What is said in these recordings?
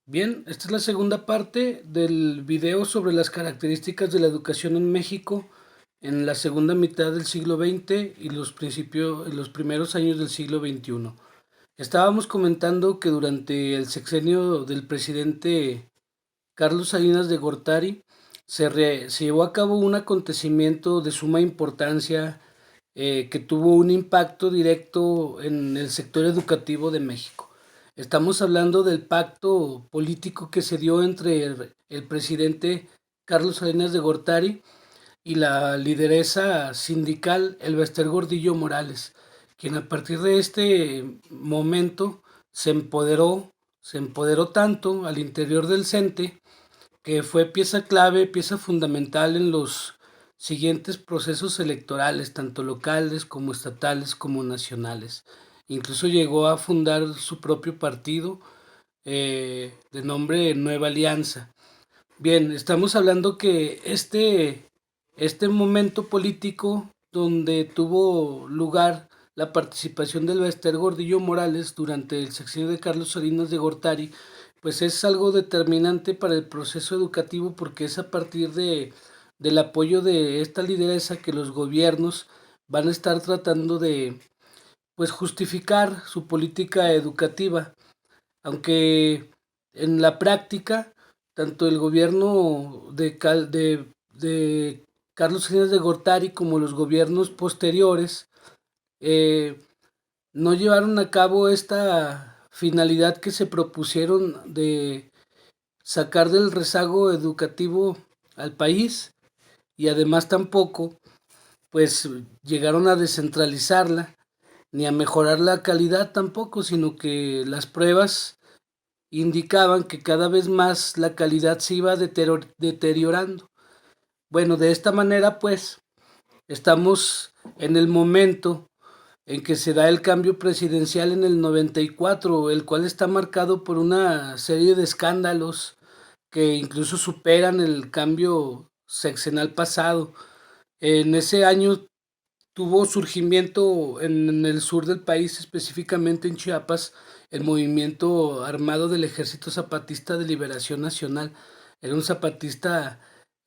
Bien, esta es la segunda parte del video sobre las características de la educación en México en la segunda mitad del siglo XX y los primeros años del siglo XXI. Estábamos comentando que durante el sexenio del presidente Carlos Salinas de Gortari se llevó a cabo un acontecimiento de suma importancia que tuvo un impacto directo en el sector educativo de México. Estamos hablando del pacto político que se dio entre el presidente Carlos Salinas de Gortari y la lideresa sindical Elbester Gordillo Morales, quien a partir de este momento se empoderó tanto al interior del CENTE que fue pieza clave, pieza fundamental en los siguientes procesos electorales, tanto locales como estatales como nacionales. Incluso llegó a fundar su propio partido de nombre Nueva Alianza. Bien, estamos hablando que este momento político donde tuvo lugar la participación del Bester Gordillo Morales durante el sexenio de Carlos Salinas de Gortari, pues es algo determinante para el proceso educativo porque es a partir del apoyo de esta lideresa que los gobiernos van a estar tratando de pues justificar su política educativa, aunque en la práctica tanto el gobierno de Carlos Salinas de Gortari como los gobiernos posteriores eh, no llevaron a cabo esta finalidad que se propusieron de sacar del rezago educativo al país, y además tampoco pues llegaron a descentralizarla ni a mejorar la calidad tampoco, sino que las pruebas indicaban que cada vez más la calidad se iba deteriorando. Bueno, de esta manera pues estamos en el momento en que se da el cambio presidencial en el 94, el cual está marcado por una serie de escándalos que incluso superan el cambio sexenal pasado. En ese año tuvo surgimiento en el sur del país, específicamente en Chiapas, el movimiento armado del Ejército Zapatista de Liberación Nacional. Era un zapatista,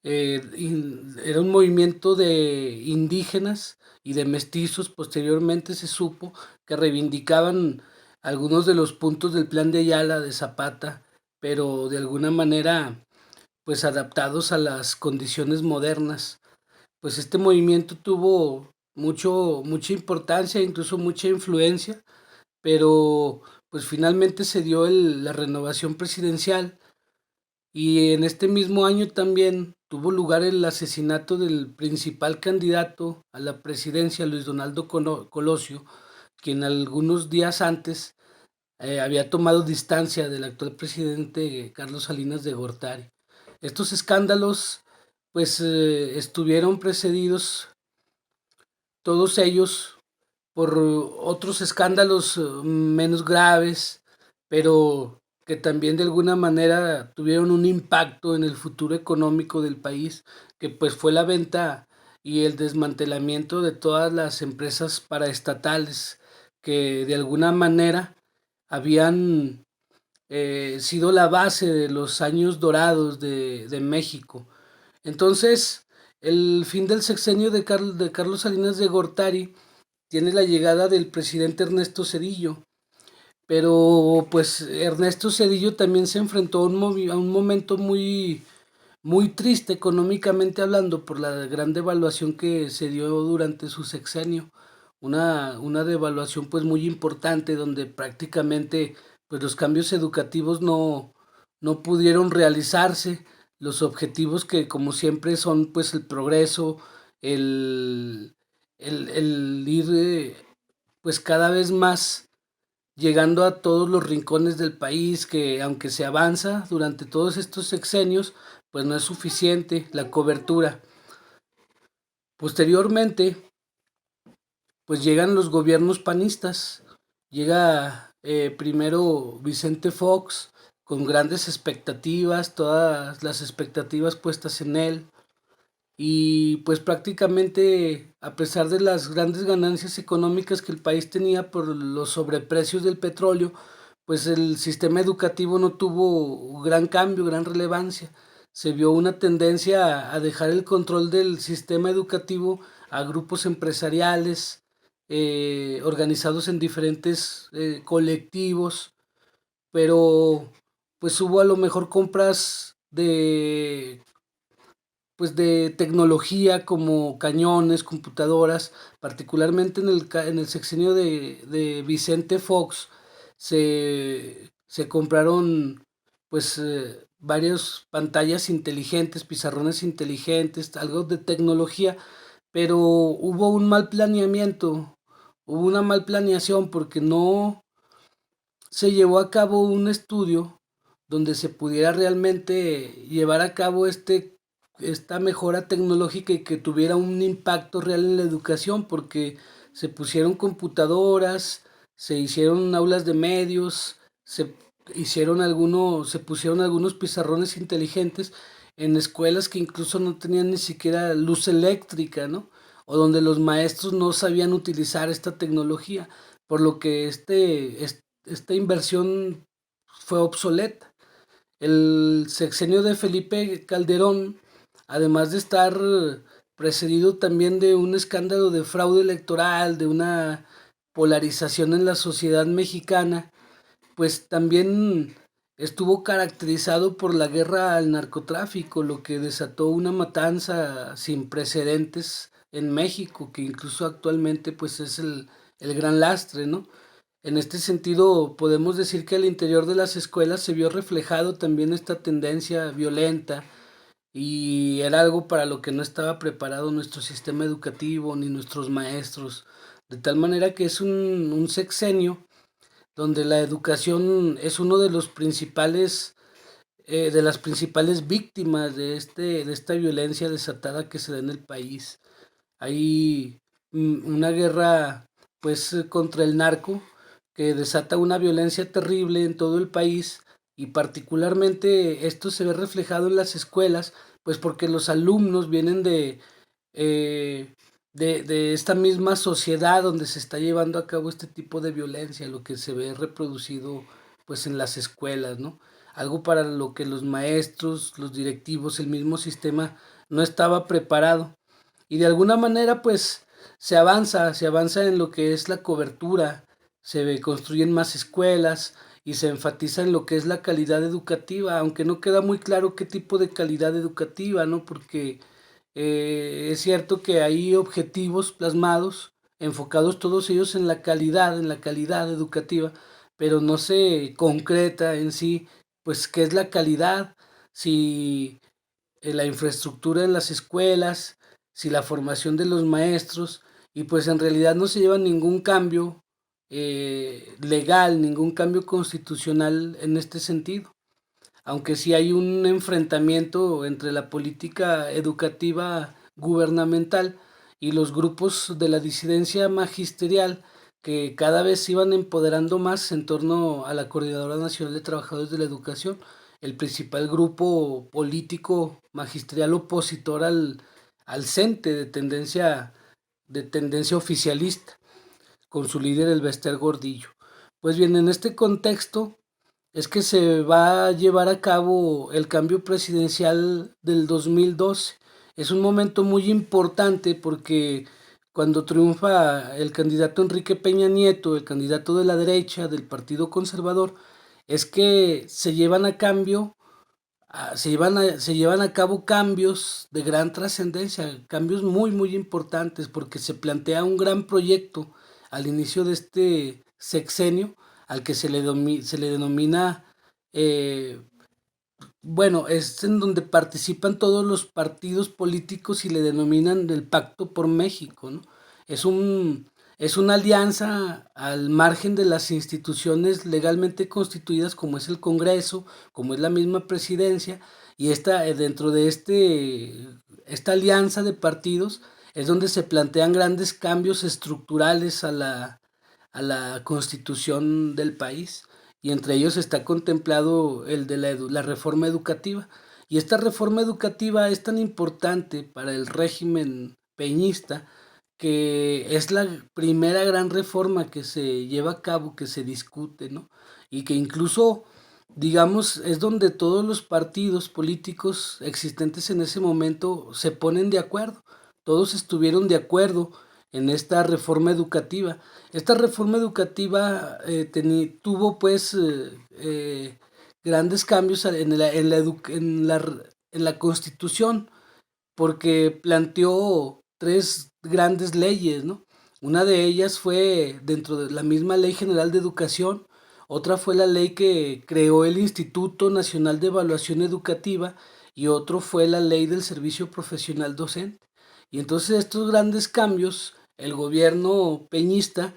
era un movimiento de indígenas y de mestizos. Posteriormente se supo que reivindicaban algunos de los puntos del plan de Ayala de Zapata, pero de alguna manera pues adaptados a las condiciones modernas. Pues este movimiento tuvo mucha importancia, incluso mucha influencia, pero pues finalmente se dio la renovación presidencial, y en este mismo año también tuvo lugar el asesinato del principal candidato a la presidencia, Luis Donaldo Colosio, quien algunos días antes había tomado distancia del actual presidente Carlos Salinas de Gortari. Estos escándalos pues estuvieron precedidos todos ellos por otros escándalos menos graves, pero que también de alguna manera tuvieron un impacto en el futuro económico del país, que pues fue la venta y el desmantelamiento de todas las empresas paraestatales que de alguna manera habían sido la base de los años dorados de México. Entonces, el fin del sexenio de Carlos Salinas de Gortari tiene la llegada del presidente Ernesto Zedillo, pero pues Ernesto Zedillo también se enfrentó a un momento muy triste económicamente hablando por la gran devaluación que se dio durante su sexenio, una devaluación pues muy importante donde prácticamente pues los cambios educativos no pudieron realizarse, los objetivos que como siempre son pues el progreso, el, el ir pues cada vez más llegando a todos los rincones del país, que aunque se avanza durante todos estos sexenios, pues no es suficiente la cobertura. Posteriormente, pues llegan los gobiernos panistas, llega primero Vicente Fox con grandes expectativas, todas las expectativas puestas en él, y pues prácticamente a pesar de las grandes ganancias económicas que el país tenía por los sobreprecios del petróleo, pues el sistema educativo no tuvo gran cambio, gran relevancia. Se vio una tendencia a dejar el control del sistema educativo a grupos empresariales, organizados en diferentes colectivos, pero pues hubo a lo mejor compras de tecnología como cañones, computadoras, particularmente en el sexenio de Vicente Fox, se compraron varias pantallas inteligentes, pizarrones inteligentes, algo de tecnología, pero hubo un mal planeamiento, hubo una mal planeación porque no se llevó a cabo un estudio donde se pudiera realmente llevar a cabo esta mejora tecnológica y que tuviera un impacto real en la educación, porque se pusieron computadoras, se hicieron aulas de medios, se pusieron algunos pizarrones inteligentes en escuelas que incluso no tenían ni siquiera luz eléctrica, ¿no? O donde los maestros no sabían utilizar esta tecnología, por lo que esta inversión fue obsoleta. El sexenio de Felipe Calderón, además de estar precedido también de un escándalo de fraude electoral, de una polarización en la sociedad mexicana, pues también estuvo caracterizado por la guerra al narcotráfico, lo que desató una matanza sin precedentes en México, que incluso actualmente pues es el gran lastre, ¿no? En este sentido, podemos decir que al interior de las escuelas se vio reflejado también esta tendencia violenta y era algo para lo que no estaba preparado nuestro sistema educativo ni nuestros maestros, de tal manera que es un sexenio donde la educación es uno de los principales de las principales víctimas de esta violencia desatada que se da en el país. Hay una guerra contra el narco que desata una violencia terrible en todo el país y particularmente esto se ve reflejado en las escuelas, pues porque los alumnos vienen eh, de esta misma sociedad donde se está llevando a cabo este tipo de violencia, lo que se ve reproducido pues en las escuelas, ¿no? Algo para lo que los maestros, los directivos, el mismo sistema no estaba preparado. Y de alguna manera pues se avanza en lo que es la cobertura, construyen más escuelas y se enfatiza en lo que es la calidad educativa, aunque no queda muy claro qué tipo de calidad educativa, ¿no? Porque es cierto que hay objetivos plasmados, enfocados todos ellos en la calidad educativa, pero no se concreta en sí, pues, qué es la calidad, si la infraestructura en las escuelas, si la formación de los maestros, y pues en realidad no se lleva ningún cambio legal, ningún cambio constitucional en este sentido, aunque sí hay un enfrentamiento entre la política educativa gubernamental y los grupos de la disidencia magisterial que cada vez se iban empoderando más en torno a la Coordinadora Nacional de Trabajadores de la Educación, el principal grupo político magisterial opositor al CENTE de tendencia oficialista, con su líder el Bester Gordillo. Pues bien, en este contexto es que se va a llevar a cabo el cambio presidencial del 2012. Es un momento muy importante porque cuando triunfa el candidato Enrique Peña Nieto, el candidato de la derecha del Partido Conservador, es que se llevan a cabo cambios de gran trascendencia, cambios muy muy importantes porque se plantea un gran proyecto al inicio de este sexenio al que se le denomina eh, bueno, es en donde participan todos los partidos políticos y le denominan el Pacto por México, ¿no? Es un, es una alianza al margen de las instituciones legalmente constituidas como es el Congreso, como es la misma presidencia, y dentro de esta alianza de partidos es donde se plantean grandes cambios estructurales a la constitución del país y entre ellos está contemplado el de la reforma educativa. Y esta reforma educativa es tan importante para el régimen peñista que es la primera gran reforma que se lleva a cabo, que se discute, ¿no? y que incluso, digamos, es donde todos los partidos políticos existentes en ese momento se ponen de acuerdo. Todos estuvieron de acuerdo en esta reforma educativa. Esta reforma educativa tuvo pues grandes cambios en la Constitución, porque planteó tres grandes leyes, ¿no? Una de ellas fue dentro de la misma Ley General de Educación, otra fue la ley que creó el Instituto Nacional de Evaluación Educativa y otro fue la Ley del Servicio Profesional Docente. Y entonces estos grandes cambios, el gobierno peñista,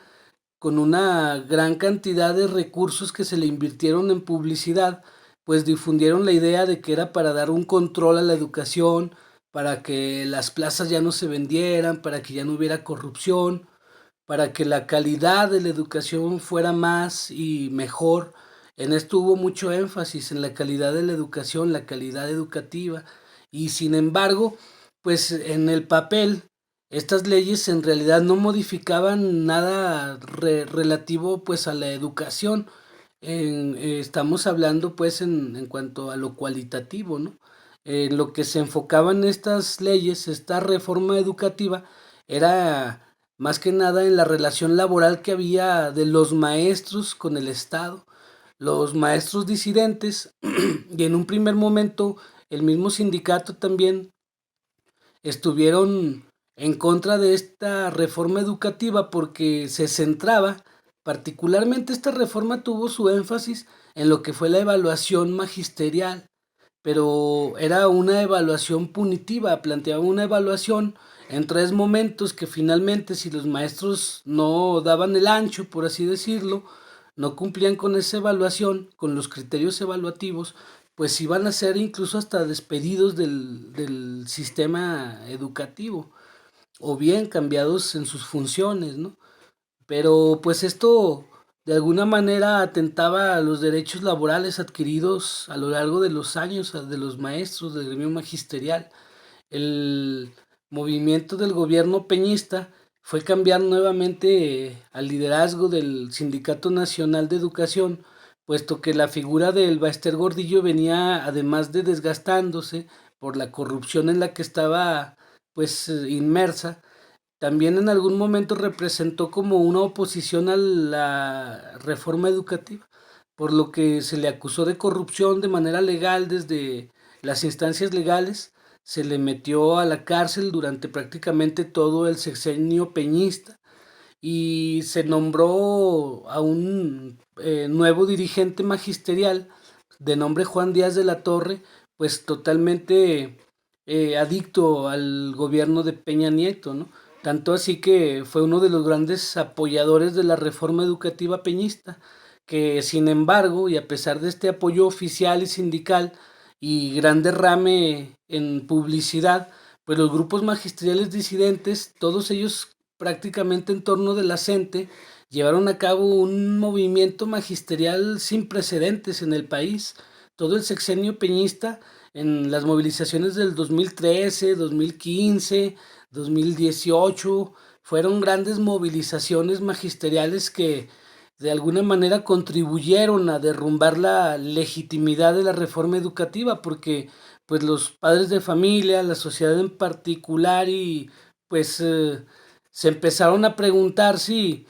con una gran cantidad de recursos que se le invirtieron en publicidad, pues difundieron la idea de que era para dar un control a la educación, para que las plazas ya no se vendieran, para que ya no hubiera corrupción, para que la calidad de la educación fuera más y mejor. En esto hubo mucho énfasis en la calidad de la educación, la calidad educativa, y sin embargo, pues en el papel estas leyes en realidad no modificaban nada relativo pues a la educación. Estamos hablando pues en cuanto a lo cualitativo, ¿no? Lo que se enfocaban estas leyes, esta reforma educativa, era más que nada en la relación laboral que había de los maestros con el Estado, los maestros disidentes, y en un primer momento el mismo sindicato también estuvieron en contra de esta reforma educativa porque se centraba, particularmente esta reforma tuvo su énfasis en lo que fue la evaluación magisterial, pero era una evaluación punitiva, planteaba una evaluación en tres momentos que finalmente si los maestros no daban el ancho, por así decirlo, no cumplían con esa evaluación, con los criterios evaluativos, pues iban a ser incluso hasta despedidos del sistema educativo o bien cambiados en sus funciones, ¿no? Pero pues esto de alguna manera atentaba a los derechos laborales adquiridos a lo largo de los años de los maestros del gremio magisterial. El movimiento del gobierno peñista fue cambiar nuevamente al liderazgo del Sindicato Nacional de Educación, puesto que la figura del Baester Gordillo venía, además de desgastándose por la corrupción en la que estaba pues inmersa, también en algún momento representó como una oposición a la reforma educativa, por lo que se le acusó de corrupción de manera legal desde las instancias legales, se le metió a la cárcel durante prácticamente todo el sexenio peñista y se nombró a un nuevo dirigente magisterial de nombre Juan Díaz de la Torre, pues totalmente adicto al gobierno de Peña Nieto, ¿no? Tanto así que fue uno de los grandes apoyadores de la reforma educativa peñista, que sin embargo, y a pesar de este apoyo oficial y sindical y gran derrame en publicidad, pues los grupos magisteriales disidentes, todos ellos prácticamente en torno de la CENTE, llevaron a cabo un movimiento magisterial sin precedentes en el país. Todo el sexenio peñista en las movilizaciones del 2013, 2015, 2018, fueron grandes movilizaciones magisteriales que de alguna manera contribuyeron a derrumbar la legitimidad de la reforma educativa, porque pues los padres de familia, la sociedad en particular y pues se empezaron a preguntar si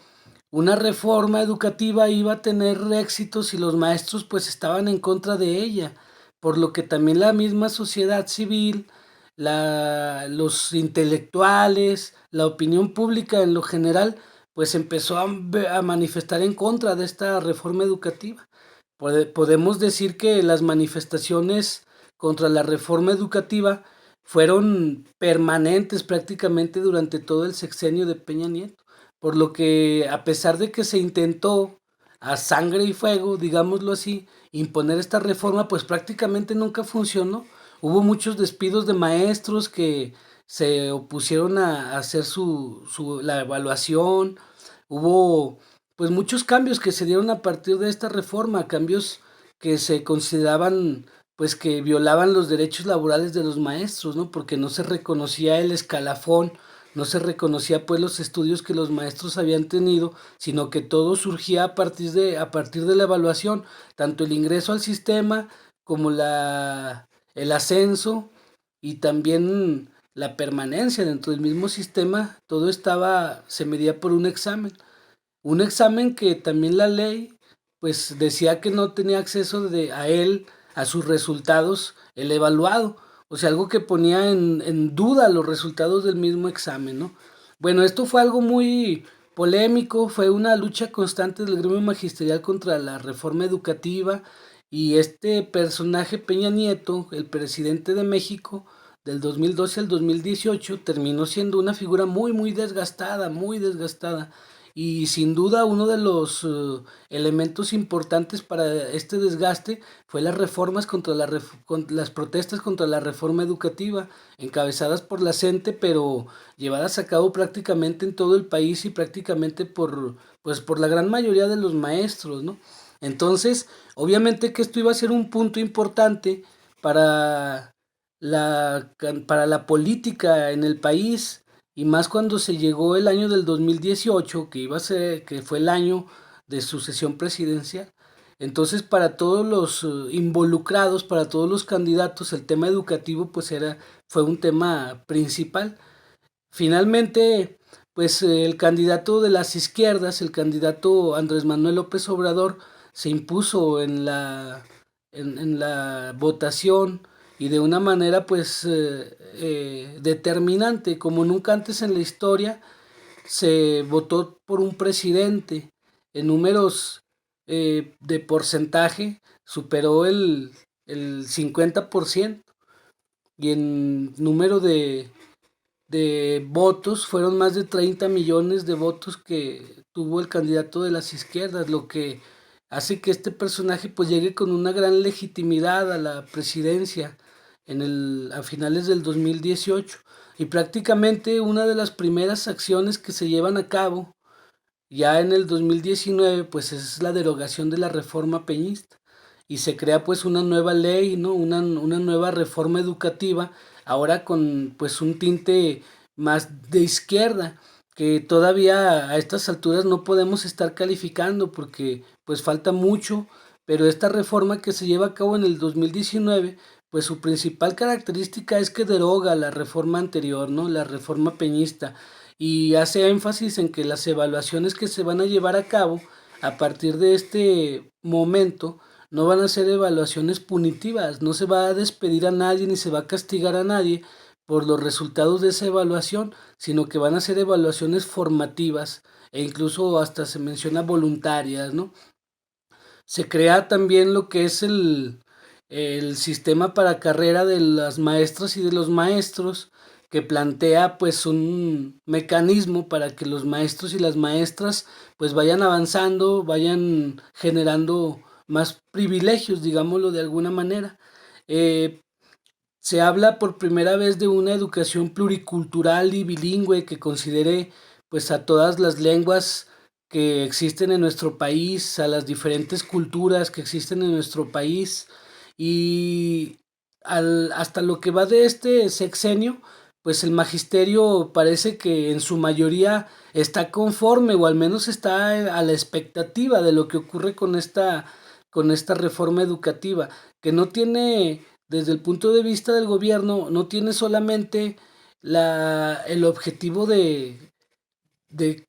una reforma educativa iba a tener éxito si los maestros pues estaban en contra de ella, por lo que también la misma sociedad civil, los intelectuales, la opinión pública en lo general, pues empezó a manifestar en contra de esta reforma educativa. Podemos decir que las manifestaciones contra la reforma educativa fueron permanentes prácticamente durante todo el sexenio de Peña Nieto, por lo que a pesar de que se intentó a sangre y fuego, digámoslo así, imponer esta reforma, pues prácticamente nunca funcionó. Hubo muchos despidos de maestros que se opusieron a hacer la evaluación. Hubo pues muchos cambios que se dieron a partir de esta reforma, cambios que se consideraban pues que violaban los derechos laborales de los maestros, ¿no? Porque no se reconocía el escalafón no se reconocía pues los estudios que los maestros habían tenido, sino que todo surgía a partir de la evaluación, tanto el ingreso al sistema como el ascenso y también la permanencia dentro del mismo sistema, todo se medía por un examen. Un examen que también la ley pues decía que no tenía acceso a él, a sus resultados, el evaluado. O sea, algo que ponía en duda los resultados del mismo examen, ¿no? Bueno, esto fue algo muy polémico, fue una lucha constante del gremio magisterial contra la reforma educativa y este personaje Peña Nieto, el presidente de México, del 2012 al 2018, terminó siendo una figura muy desgastada y sin duda uno de los elementos importantes para este desgaste fue las reformas las protestas contra la reforma educativa, encabezadas por la CENTE, pero llevadas a cabo prácticamente en todo el país y prácticamente por la gran mayoría de los maestros, ¿no? Entonces, obviamente que esto iba a ser un punto importante para para la política en el país, y más cuando se llegó el año del 2018, que fue el año de sucesión presidencial. Entonces, para todos los involucrados, para todos los candidatos, el tema educativo fue un tema principal. Finalmente, pues el candidato de las izquierdas, el candidato Andrés Manuel López Obrador, se impuso en la votación y de una manera determinante, como nunca antes en la historia se votó por un presidente en números de porcentaje, superó el 50% y en número de votos fueron más de 30 millones de votos que tuvo el candidato de las izquierdas, lo que hace que este personaje pues llegue con una gran legitimidad a la presidencia a finales del 2018 y prácticamente una de las primeras acciones que se llevan a cabo ya en el 2019 pues es la derogación de la reforma peñista y se crea pues una nueva ley, ¿no? Una nueva reforma educativa, ahora con pues un tinte más de izquierda, que todavía a estas alturas no podemos estar calificando porque pues falta mucho, pero esta reforma que se lleva a cabo en el 2019, pues su principal característica es que deroga la reforma anterior, ¿no? La reforma peñista, y hace énfasis en que las evaluaciones que se van a llevar a cabo a partir de este momento no van a ser evaluaciones punitivas, no se va a despedir a nadie ni se va a castigar a nadie por los resultados de esa evaluación, sino que van a ser evaluaciones formativas e incluso hasta se menciona voluntarias, ¿no? Se crea también lo que es el sistema para carrera de las maestras y de los maestros, que plantea pues un mecanismo para que los maestros y las maestras pues vayan avanzando, vayan generando más privilegios, digámoslo de alguna manera. Eh, Se habla por primera vez de una educación pluricultural y bilingüe que considere pues a todas las lenguas que existen en nuestro país, a las diferentes culturas que existen en nuestro país y hasta lo que va de este sexenio, pues el magisterio parece que en su mayoría está conforme o al menos está a la expectativa de lo que ocurre con esta reforma educativa, que no tiene desde el punto de vista del gobierno, no tiene solamente el objetivo de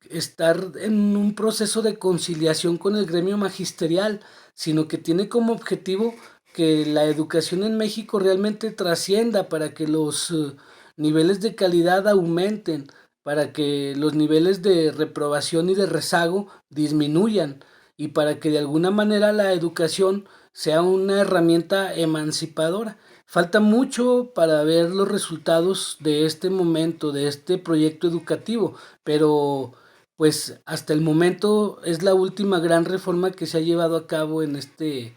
estar en un proceso de conciliación con el gremio magisterial, sino que tiene como objetivo que la educación en México realmente trascienda para que los niveles de calidad aumenten, para que los niveles de reprobación y de rezago disminuyan y para que de alguna manera la educación sea una herramienta emancipadora. Falta mucho para ver los resultados de este momento, de este proyecto educativo, pero pues hasta el momento es la última gran reforma que se ha llevado a cabo en este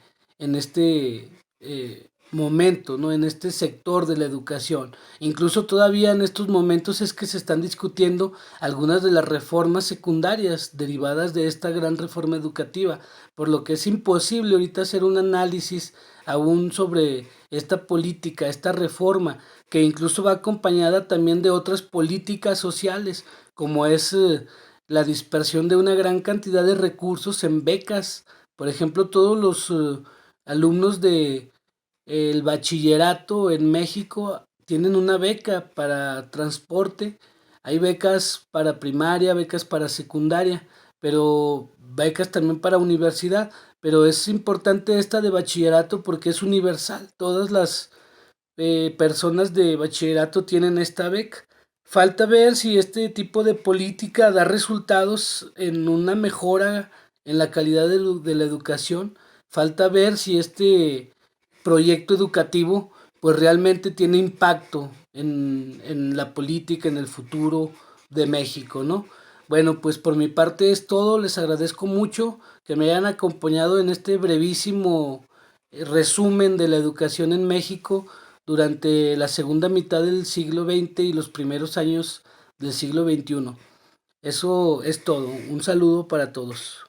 momento, ¿no? En este sector de la educación. Incluso todavía en estos momentos es que se están discutiendo algunas de las reformas secundarias derivadas de esta gran reforma educativa, por lo que es imposible ahorita hacer un análisis aún sobre esta política, esta reforma, que incluso va acompañada también de otras políticas sociales, como es la dispersión de una gran cantidad de recursos en becas. Por ejemplo, todos los alumnos de el bachillerato en México tienen una beca para transporte, hay becas para primaria, becas para secundaria, pero becas también para universidad, pero es importante esta de bachillerato porque es universal, todas las personas de bachillerato tienen esta beca. Falta ver si este tipo de política da resultados en una mejora en la calidad de la educación. Falta ver si este proyecto educativo pues realmente tiene impacto en la política, en el futuro de México, ¿no? Bueno, pues por mi parte es todo. Les agradezco mucho que me hayan acompañado en este brevísimo resumen de la educación en México durante la segunda mitad del siglo XX y los primeros años del siglo XXI. Eso es todo. Un saludo para todos.